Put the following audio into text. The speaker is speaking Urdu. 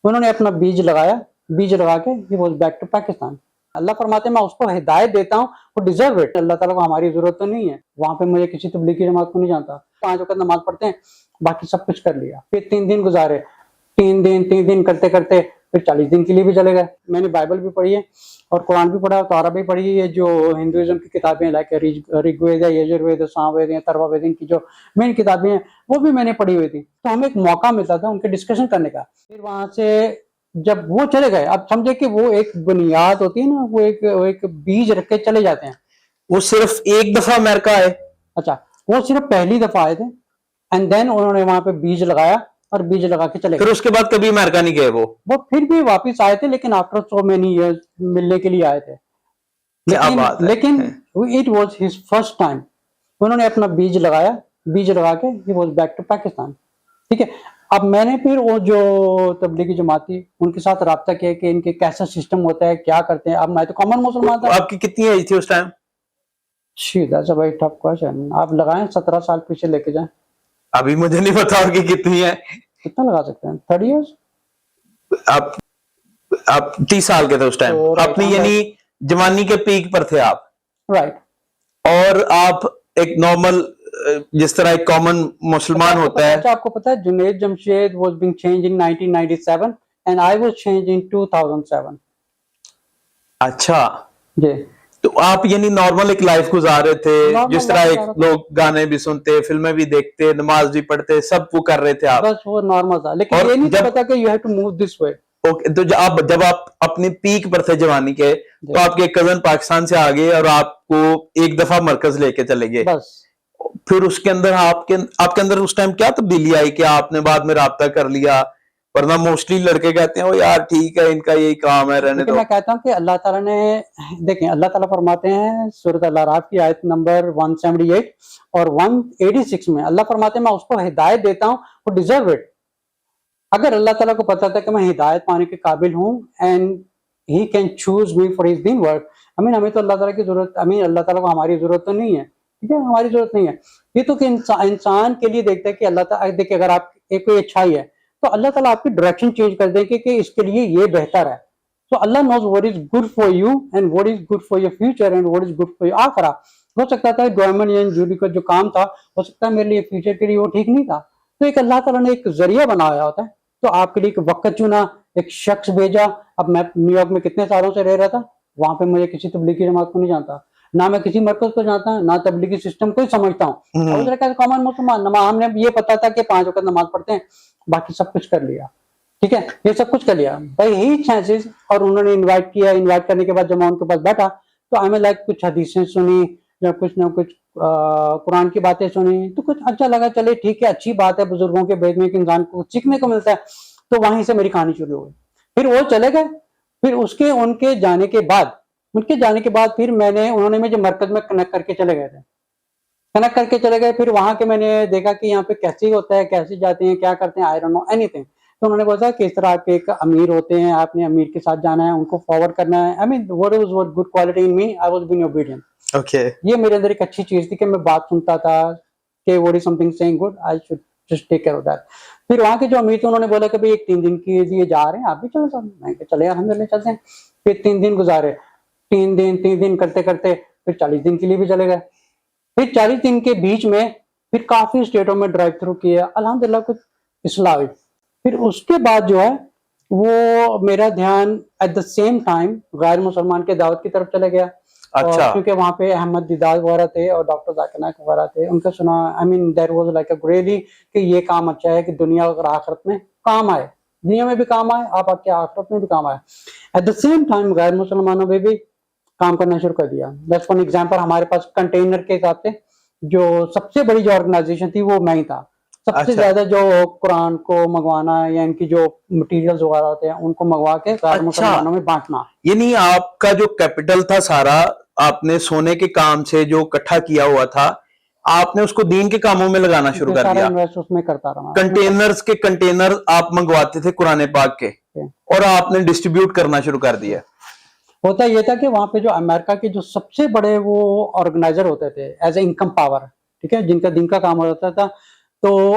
انہوں نے اپنا بیج لگا کے he was back to Pakistan. اللہ فرماتے ہیں میں اس کو ہدایت دیتا ہوں وہ ڈیزرو اٹ. اللہ تعالیٰ کو ہماری ضرورت تو نہیں ہے وہاں پہ. مجھے کسی تبلیغی جماعت کو نہیں جانتا. 5 وقت نماز پڑھتے ہیں, باقی سب کچھ کر لیا. پھر 3 دن گزارے, 3 دن کرتے کرتے پھر 40 دن کے لیے بھی چلے گئے. میں نے بائبل بھی پڑھی ہے اور قرآن بھی پڑھا, تورا بھی پڑھی ہے, جو ہندوازم کی کتابیں لائک رگ وید ہے, یجر وید ہے, سام وید ہے, تروا وید, ان کی جو مین کتابیں ہیں وہ بھی میں نے پڑھی ہوئی تھی. تو ہمیں ایک موقع ملتا تھا ان کے ڈسکشن کرنے کا. پھر وہاں سے جب وہ چلے گئے, اب سمجھے کہ وہ ایک بنیاد ہوتی ہے نا, وہ ایک بیج رکھ کے چلے جاتے ہیں. وہ صرف ایک دفعہ امریکہ آئے؟ اچھا, وہ صرف پہلی دفعہ آئے تھے اینڈ دین انہوں نے وہاں پہ بیج لگایا اور بیج لگا کے چلے گئے. پھر اس کے بعد کبھی امریکہ نہیں گئے وہ پھر بھی واپس آئے تھے, لیکن آفٹر سو مینی ایئرز ملنے کے لیے آئے تھے. لیکن it was his first time. انہوں نے اپنا بیج لگا کے he was back to Pakistan. ٹھیک ہے. اب میں نے پھر وہ جو تبلیغی جماعت تھی ان کے ساتھ رابطہ کیا کہ ان کے کیسا سسٹم ہوتا ہے, کیا کرتے ہیں. اب میں تو کامن مسلمان تھا. آپ کی کتنی ایج تھی اس time? that's a very tough question. آپ لگائیں 17 سال پیچھے لے کے جائیں. ابھی مجھے نہیں پتا آپ کی کتنی ہے. کتنا لگا سکتے ہیں؟ 30 ایئرس. آپ 30 سال کے تھے اس ٹائم, اپنی یعنی جوانی کے پیک پر تھے آپ. رائٹ. اور آپ ایک نارمل جس طرح ایک کامن مسلمان ہوتا ہے. آپ کو پتا ہے Junaid Jamshed was being changed in 1997 and I was changed in 2007. اچھا جی. تو آپ یعنی نارمل ایک لائف گزار رہے تھے, جس طرح ایک لوگ گانے بھی سنتے, فلمیں بھی دیکھتے, نماز بھی پڑھتے, سب وہ کر رہے تھے آپ. بس وہ نارمل تھا, لیکن یہ نہیں پتا کہ you have to move this way. تو جب آپ اپنے پیک پر تھے جوانی کے, تو آپ کے کزن پاکستان سے آگئے اور آپ کو ایک دفعہ مرکز لے کے چلے گئے. بس پھر اس کے اندر آپ کے اندر اس ٹائم کیا تبدیلی آئی کہ آپ نے بعد میں رابطہ کر لیا؟ ورنہ موسٹلی لڑکے کہتے ہیں وہ یار ٹھیک ہے ان کا یہی کام ہے رہنے دو. میں کہتا ہوں کہ اللہ تعالیٰ نے دیکھیں, اللہ تعالیٰ فرماتے ہیں سورۃ الاعراف کی آیت نمبر 178 اور 186 میں, اللہ فرماتے ہیں میں اس کو ہدایت دیتا ہوں وہ ڈیزرو اٹ. اگر اللہ تعالیٰ کو پتا تھا کہ میں ہدایت پانے کے قابل ہوں and he can choose me for his دین ورک, ہمیں تو اللہ تعالیٰ کی ضرورت, اللہ تعالیٰ کو ہماری ضرورت تو نہیں ہے. ٹھیک ہے, ہماری ضرورت نہیں ہے. یہ تو کہ انسان کے لیے دیکھتا ہے کہ اللہ تعالیٰ دیکھیں اگر آپ ایک کوئی اچھائی ہے تو اللہ تعالیٰ آپ کی ڈائریکشن چینج کر دیں گے کہ اس کے لیے یہ بہتر ہے. تو Allah knows what is good for you and what is good for your future and what is good for your آخرہ. ہو سکتا تھا گورنمنٹ یا جوری کا جو کام تھا, ہو سکتا ہے میرے لیے فیوچر کے لیے وہ ٹھیک نہیں تھا. تو ایک اللہ تعالیٰ نے ایک ذریعہ بنایا ہوتا ہے, تو آپ کے لیے ایک وقت چنا, ایک شخص بھیجا. اب میں نیو یارک میں کتنے سالوں سے رہ رہا تھا, وہاں پہ مجھے کسی تبلیغی جماعت کو نہیں جانتا, نہ میں کسی مرکز کو جانتا ہوں, نہ تبلیغی سسٹم کو ہی سمجھتا ہوں. اور کامن مسلمان, ہم نے یہ پتا تھا کہ 5 وقت نماز پڑھتے ہیں, باقی سب کچھ کر لیا. ٹھیک ہے, یہ سب کچھ کر لیا بھائی یہی چانسز. اور انہوں نے انوائٹ کیا, انوائٹ کرنے کے بعد جب میں ان کے پاس بیٹھا تو ہمیں لائک کچھ حدیثیں سنی یا کچھ نہ کچھ قرآن کی باتیں سنی, تو کچھ اچھا لگا. چلے ٹھیک ہے, اچھی بات ہے, بزرگوں کے بیچ میں ایک انسان کو سیکھنے کو ملتا ہے. تو وہیں سے میری کہانی شروع ہوئی. پھر وہ چلے گئے, پھر ان کے جانے کے بعد پھر انہوں نے مجھے مرکز میں کنیکٹ کر کے چلے گئے. پھر وہاں کے میں نے دیکھا کہ یہاں پہ کیسے ہوتا ہے, کیسے جاتے ہیں, کیا کرتے ہیں, I don't know anything. تو انہوں نے بولا کہ اس طرح آپ ایک امیر ہوتے ہیں, آپ نے امیر کے ساتھ جانا ہے, ان کو فارورڈ کرنا ہے. I mean what was good quality in me, I was being obedient. یہ میرے اندر ایک اچھی چیز تھی کہ میں بات سنتا تھا کہ what is something seeing good, I should just take care of that. پھر وہاں کے جو امیر تھے انہوں نے بولا کہ بھائی ایک 3 دن کے لیے جا رہے ہیں, آپ بھی چلو. میں کہ چلے الحمدللہ چلتے ہیں. پھر 3 دن گزارے, 3 دن کرتے کرتے پھر 40 دن کے لیے بھی چلے گئے. پھر 40 دن کے بیچ میں پھر کافی اسٹیٹوں میں ڈرائیو تھرو کیا, الحمدللہ کچھ اصلاح ہوئی. پھر اس کے بعد جو ہے وہ میرا دھیان ایٹ دا سیم ٹائم غیر مسلمان کے دعوت کی طرف چلے گیا. اچھا. کیونکہ وہاں پہ احمد دیدار وغیرہ تھے اور ڈاکٹر ذاکر نائک وغیرہ تھے, ان کا سنا. I mean that was like a really کہ یہ کام اچھا ہے کہ دنیا اور آخرت میں کام آئے, دنیا میں بھی کام آئے, آپ کے آخرت میں بھی کام آئے. ایٹ دا سیم ٹائم غیر مسلمانوں میں بھی کام کرنا شروع کر دیا. جیسے فار ایگزامپل ہمارے پاس کنٹینر کے حساب سے جو سب سے بڑی جو آرگنائزیشن تھی وہ میں ہی تھا. سب سے زیادہ جو قرآن کو منگوانا یا ان کی جو مٹیریلز وغیرہ ہوتے ہیں ان کو منگوا کے غیر مسلمانوں میں بانٹنا. یعنی آپ کا جو کیپٹل تھا سارا, آپ نے سونے کے کام سے جو اکٹھا کیا ہوا تھا, آپ نے اس کو دین کے کاموں میں لگانا شروع کر دیا. اس میں کرتا رہا. کنٹینرز کے کنٹینر آپ منگواتے تھے قرآن پاک کے, اور آپ نے ڈسٹریبیوٹ کرنا شروع کر دیا. ہوتا یہ تھا کہ وہاں پہ جو امریکہ کے جو سب سے بڑے وہ آرگنائزر ہوتے تھے ایز اے انکم پاور, ٹھیک ہے, جن کا دن کا کام ہوتا تھا, تو